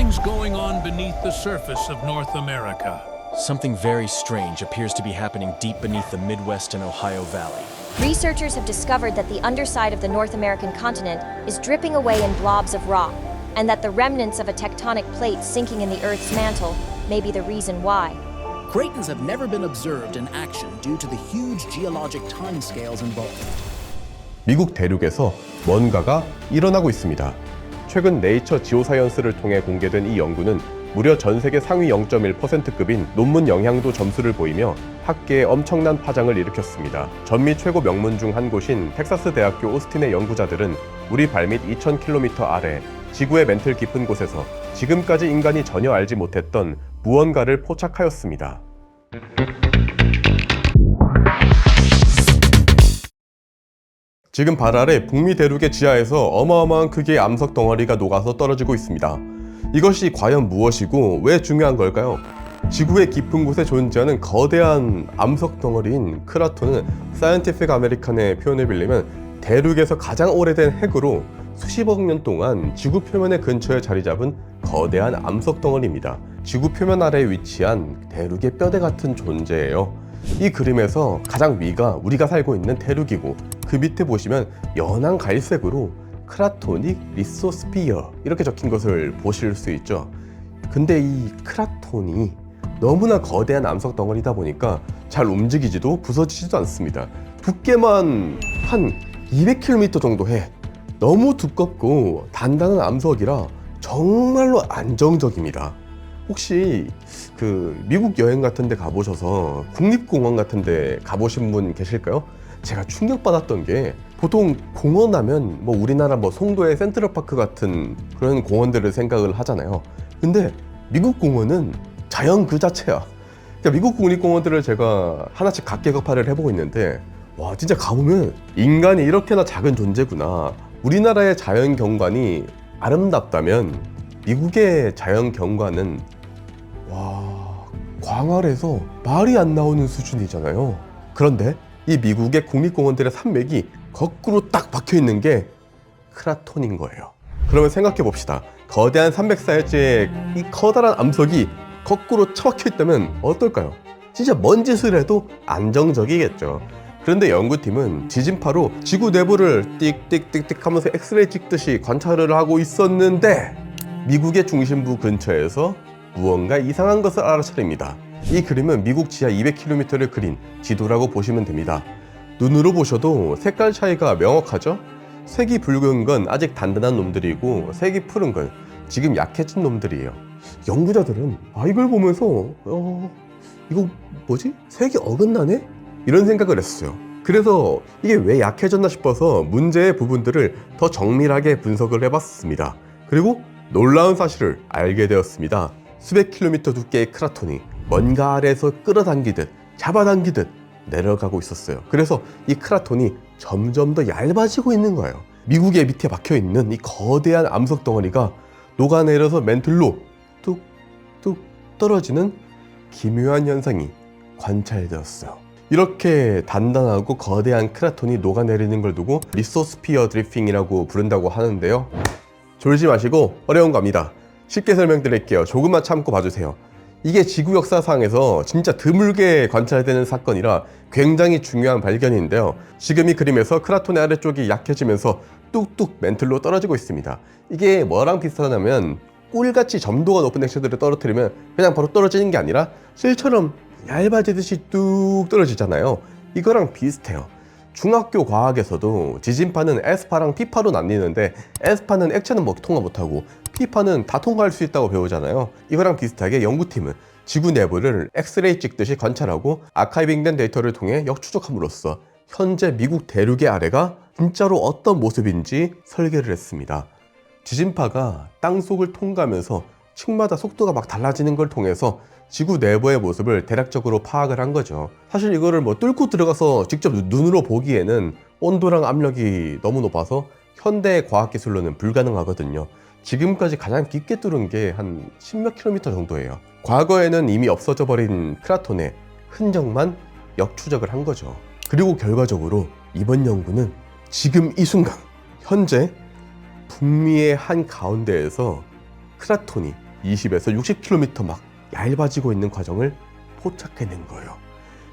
Something's going on beneath the surface of North America. Something very strange appears to be happening deep beneath the Midwest and Ohio Valley. Researchers have discovered that the underside of the North American continent is dripping away in blobs of rock, and that the remnants of a tectonic plate sinking in the Earth's mantle may be the reason why. Cratons have never been observed in action due to the huge geologic timescales involved. 미국 대륙에서 뭔가가 일어나고 있습니다. 최근 네이처 지오사이언스를 통해 공개된 이 연구는 무려 전 세계 상위 0.1%급인 논문 영향도 점수를 보이며 학계에 엄청난 파장을 일으켰습니다. 전미 최고 명문 중 한 곳인 텍사스 대학교 오스틴의 연구자들은 우리 발밑 2000km 아래 지구의 맨틀 깊은 곳에서 지금까지 인간이 전혀 알지 못했던 무언가를 포착하였습니다. 지금 발 아래 북미 대륙의 지하에서 어마어마한 크기의 암석 덩어리가 녹아서 떨어지고 있습니다. 이것이 과연 무엇이고 왜 중요한 걸까요? 지구의 깊은 곳에 존재하는 거대한 암석 덩어리인 크라톤은 사이언티픽 아메리칸의 표현을 빌리면 대륙에서 가장 오래된 핵으로 수십억 년 동안 지구 표면의 근처에 자리 잡은 거대한 암석 덩어리입니다. 지구 표면 아래에 위치한 대륙의 뼈대 같은 존재예요. 이 그림에서 가장 위가 우리가 살고 있는 대륙이고 그 밑에 보시면 연한 갈색으로 크라토닉 리소스피어 이렇게 적힌 것을 보실 수 있죠. 근데 이 크라톤이 너무나 거대한 암석 덩어리다 보니까 잘 움직이지도 부서지지도 않습니다. 두께만 한 200km 정도 해. 너무 두껍고 단단한 암석이라 정말로 안정적입니다. 혹시 그 미국 여행 같은 데 가보셔서 국립공원 같은 데 가보신 분 계실까요? 제가 충격받았던 게 보통 공원 하면 뭐 우리나라 뭐 송도의 센트럴파크 같은 그런 공원들을 생각을 하잖아요. 근데 미국 공원은 자연 그 자체야. 그러니까 미국 국립공원들을 제가 하나씩 각계각파를 해보고 있는데 와 진짜 가보면 인간이 이렇게나 작은 존재구나. 우리나라의 자연 경관이 아름답다면 미국의 자연 경관은 와 광활해서 말이 안 나오는 수준이잖아요. 그런데 이 미국의 국립공원들의 산맥이 거꾸로 딱 박혀있는 게 크라톤인 거예요. 그러면 생각해 봅시다. 거대한 산맥 사이즈에 이 커다란 암석이 거꾸로 처박혀 있다면 어떨까요? 진짜 뭔 짓을 해도 안정적이겠죠. 그런데 연구팀은 지진파로 지구 내부를 띡띡띡띡 하면서 엑스레이 찍듯이 관찰을 하고 있었는데 미국의 중심부 근처에서 무언가 이상한 것을 알아차립니다. 이 그림은 미국 지하 200km를 그린 지도라고 보시면 됩니다. 눈으로 보셔도 색깔 차이가 명확하죠? 색이 붉은 건 아직 단단한 놈들이고 색이 푸른 건 지금 약해진 놈들이에요. 연구자들은 이걸 보면서 이거 뭐지? 색이 어긋나네? 이런 생각을 했어요. 그래서 이게 왜 약해졌나 싶어서 문제의 부분들을 더 정밀하게 분석을 해봤습니다. 그리고 놀라운 사실을 알게 되었습니다. 수백 킬로미터 두께의 크라톤이 뭔가 아래에서 끌어당기듯 잡아당기듯 내려가고 있었어요. 그래서 이 크라톤이 점점 더 얇아지고 있는 거예요. 미국의 밑에 박혀있는 이 거대한 암석 덩어리가 녹아내려서 맨틀로 뚝뚝 떨어지는 기묘한 현상이 관찰되었어요. 이렇게 단단하고 거대한 크라톤이 녹아내리는 걸 두고 리소스피어 드리핑이라고 부른다고 하는데요. 졸지 마시고 어려운 겁니다. 쉽게 설명드릴게요. 조금만 참고 봐주세요. 이게 지구 역사상에서 진짜 드물게 관찰되는 사건이라 굉장히 중요한 발견인데요. 지금 이 그림에서 크라톤의 아래쪽이 약해지면서 뚝뚝 맨틀로 떨어지고 있습니다. 이게 뭐랑 비슷하냐면 꿀같이 점도가 높은 액체들을 떨어뜨리면 그냥 바로 떨어지는 게 아니라 실처럼 얇아지듯이 뚝 떨어지잖아요. 이거랑 비슷해요. 중학교 과학에서도 지진파는 S파랑 P파로 나뉘는데 S파는 액체는 통과 못하고 P파는 다 통과할 수 있다고 배우잖아요. 이거랑 비슷하게 연구팀은 지구 내부를 엑스레이 찍듯이 관찰하고 아카이빙된 데이터를 통해 역추적함으로써 현재 미국 대륙의 아래가 진짜로 어떤 모습인지 설계를 했습니다. 지진파가 땅속을 통과하면서 층마다 속도가 막 달라지는 걸 통해서 지구 내부의 모습을 대략적으로 파악을 한 거죠. 사실 이거를 뚫고 들어가서 직접 눈으로 보기에는 온도랑 압력이 너무 높아서 현대 과학기술로는 불가능하거든요. 지금까지 가장 깊게 뚫은 게 한 10몇 킬로미터 정도예요. 과거에는 이미 없어져 버린 크라톤의 흔적만 역추적을 한 거죠. 그리고 결과적으로 이번 연구는 지금 이 순간 현재 북미의 한 가운데에서 크라톤이 20에서 60km 막 얇아지고 있는 과정을 포착해낸 거예요.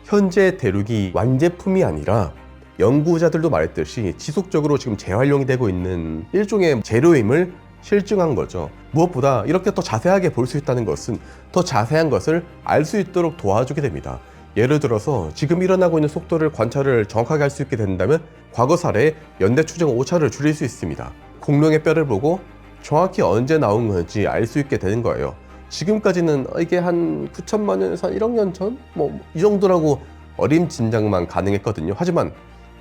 현재 대륙이 완제품이 아니라 연구자들도 말했듯이 지속적으로 지금 재활용이 되고 있는 일종의 재료임을 실증한 거죠. 무엇보다 이렇게 더 자세하게 볼 수 있다는 것은 더 자세한 것을 알 수 있도록 도와주게 됩니다. 예를 들어서 지금 일어나고 있는 속도를 관찰을 정확하게 할 수 있게 된다면 과거 사례의 연대 추정 오차를 줄일 수 있습니다. 공룡의 뼈를 보고 정확히 언제 나온 건지 알 수 있게 되는 거예요. 지금까지는 이게 한 9천만 년에서 한 1억 년 전? 뭐 이 정도라고 어림짐작만 가능했거든요. 하지만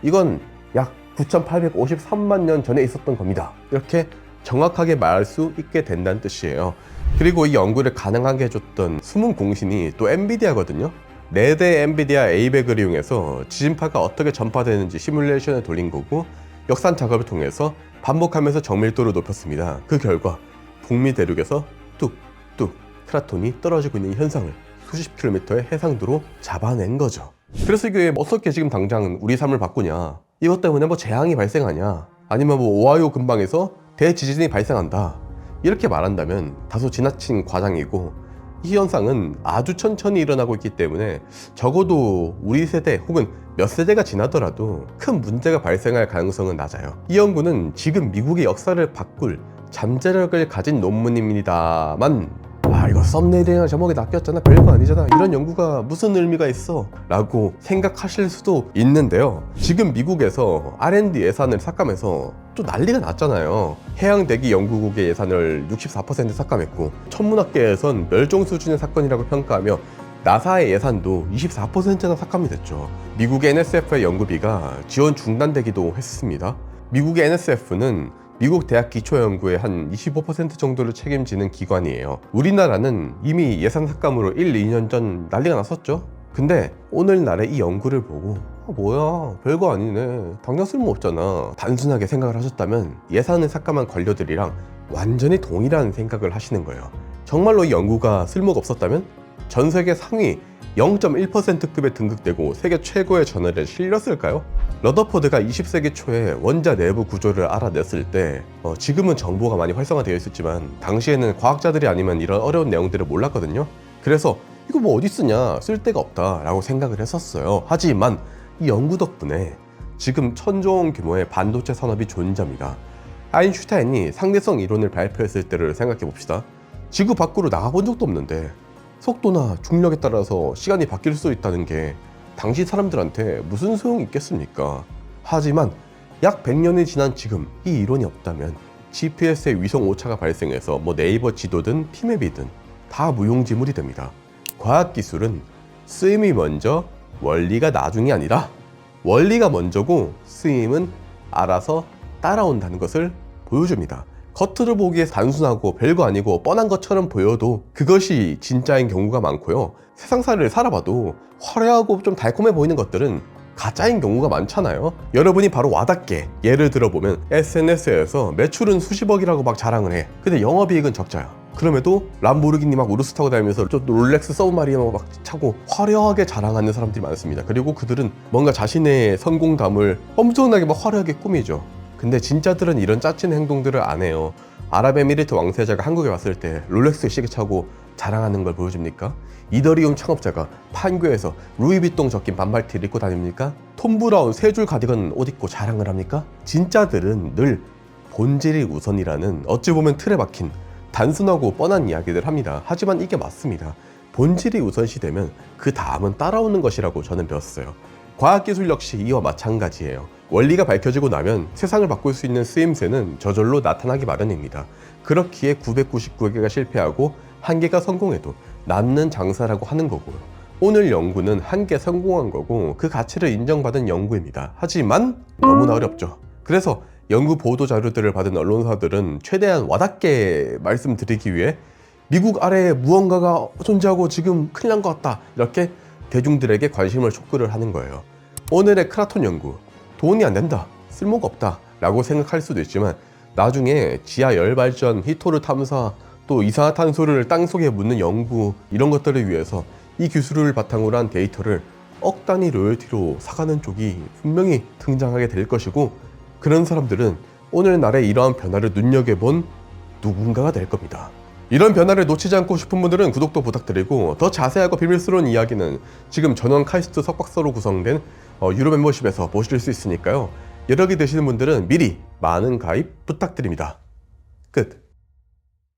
이건 약 9,853만 년 전에 있었던 겁니다. 이렇게 정확하게 말할 수 있게 된다는 뜻이에요. 그리고 이 연구를 가능하게 해줬던 숨은 공신이 또 엔비디아거든요. 4대 엔비디아 A백을 이용해서 지진파가 어떻게 전파되는지 시뮬레이션을 돌린 거고, 역산 작업을 통해서 반복하면서 정밀도를 높였습니다. 그 결과 북미 대륙에서 뚝뚝 크라톤이 떨어지고 있는 현상을 수십 킬로미터의 해상도로 잡아낸 거죠. 그래서 이게 어떻게 지금 당장 우리 삶을 바꾸냐, 이것 때문에 뭐 재앙이 발생하냐, 아니면 뭐 오하이오 근방에서 대지진이 발생한다, 이렇게 말한다면 다소 지나친 과장이고, 이 현상은 아주 천천히 일어나고 있기 때문에 적어도 우리 세대 혹은 몇 세대가 지나더라도 큰 문제가 발생할 가능성은 낮아요. 이 연구는 지금 미국의 역사를 바꿀 잠재력을 가진 논문입니다만, 이거 썸네일이랑 제목에 낚였잖아, 별거 아니잖아, 이런 연구가 무슨 의미가 있어? 라고 생각하실 수도 있는데요. 지금 미국에서 R&D 예산을 삭감해서 또 난리가 났잖아요. 해양대기 연구국의 예산을 64% 삭감했고, 천문학계에선 멸종 수준의 사건이라고 평가하며 나사의 예산도 24%나 삭감이 됐죠. 미국의 NSF의 연구비가 지원 중단되기도 했습니다. 미국의 NSF는 미국 대학 기초연구의 한 25% 정도를 책임지는 기관이에요. 우리나라는 이미 예산 삭감으로 1, 2년 전 난리가 났었죠. 근데 오늘날의 이 연구를 보고 뭐야, 별거 아니네, 당장 쓸모없잖아, 단순하게 생각을 하셨다면 예산을 삭감한 관료들이랑 완전히 동일한 생각을 하시는 거예요. 정말로 이 연구가 쓸모가 없었다면 전 세계 상위 0.1%급에 등극되고 세계 최고의 저널에 실렸을까요? 러더포드가 20세기 초에 원자 내부 구조를 알아냈을 때 지금은 정보가 많이 활성화되어 있었지만 당시에는 과학자들이 아니면 이런 어려운 내용들을 몰랐거든요. 그래서 이거 뭐 어디 쓰냐, 쓸데가 없다 라고 생각을 했었어요. 하지만 이 연구 덕분에 지금 천조원 규모의 반도체 산업이 존재합니다. 아인슈타인이 상대성 이론을 발표했을 때를 생각해 봅시다. 지구 밖으로 나가본 적도 없는데 속도나 중력에 따라서 시간이 바뀔 수 있다는 게 당시 사람들한테 무슨 소용이 있겠습니까? 하지만 약 100년이 지난 지금 이 이론이 없다면 GPS의 위성 오차가 발생해서 뭐 네이버 지도든 피맵이든 다 무용지물이 됩니다. 과학기술은 쓰임이 먼저 원리가 나중이 아니라 원리가 먼저고 쓰임은 알아서 따라온다는 것을 보여줍니다. 겉으로 보기에 단순하고 별거 아니고 뻔한 것처럼 보여도 그것이 진짜인 경우가 많고요. 세상살이를 살아봐도 화려하고 좀 달콤해 보이는 것들은 가짜인 경우가 많잖아요. 여러분이 바로 와닿게 예를 들어보면 SNS에서 매출은 수십억이라고 막 자랑을 해. 근데 영업이익은 적자야. 그럼에도 람보르기니 막 우르스 타고 다니면서 또 롤렉스 서브마리너 막 차고 화려하게 자랑하는 사람들이 많습니다. 그리고 그들은 뭔가 자신의 성공담을 엄청나게 막 화려하게 꾸미죠. 근데 진짜들은 이런 짜친 행동들을 안 해요. 아랍에미리트 왕세자가 한국에 왔을 때 롤렉스 시계 차고 자랑하는 걸 보여줍니까? 이더리움 창업자가 판교에서 루이비통 적힌 반팔티를 입고 다닙니까? 톰 브라운 세 줄 가디건 옷 입고 자랑을 합니까? 진짜들은 늘 본질이 우선이라는 어찌 보면 틀에 박힌 단순하고 뻔한 이야기들 합니다. 하지만 이게 맞습니다. 본질이 우선시되면 그 다음은 따라오는 것이라고 저는 배웠어요. 과학기술 역시 이와 마찬가지예요. 원리가 밝혀지고 나면 세상을 바꿀 수 있는 쓰임새는 저절로 나타나기 마련입니다. 그렇기에 999개가 실패하고 1개가 성공해도 남는 장사라고 하는 거고요. 오늘 연구는 1개 성공한 거고 그 가치를 인정받은 연구입니다. 하지만 너무나 어렵죠. 그래서 연구 보도 자료들을 받은 언론사들은 최대한 와닿게 말씀드리기 위해 미국 아래에 무언가가 존재하고 지금 큰일 난 것 같다, 이렇게 대중들에게 관심을 촉구를 하는 거예요. 오늘의 크라톤 연구, 돈이 안 된다, 쓸모가 없다 라고 생각할 수도 있지만 나중에 지하 열발전, 히토르 탐사, 또 이산화탄소를 땅속에 묻는 연구, 이런 것들을 위해서 이 기술을 바탕으로 한 데이터를 억 단위 로열티로 사가는 쪽이 분명히 등장하게 될 것이고, 그런 사람들은 오늘날의 이러한 변화를 눈여겨본 누군가가 될 겁니다. 이런 변화를 놓치지 않고 싶은 분들은 구독도 부탁드리고, 더 자세하고 비밀스러운 이야기는 지금 전원 카이스트 석박사로 구성된 유료 멤버십에서 보실 수 있으니까요. 여력이 되시는 분들은 미리 많은 가입 부탁드립니다. 끝.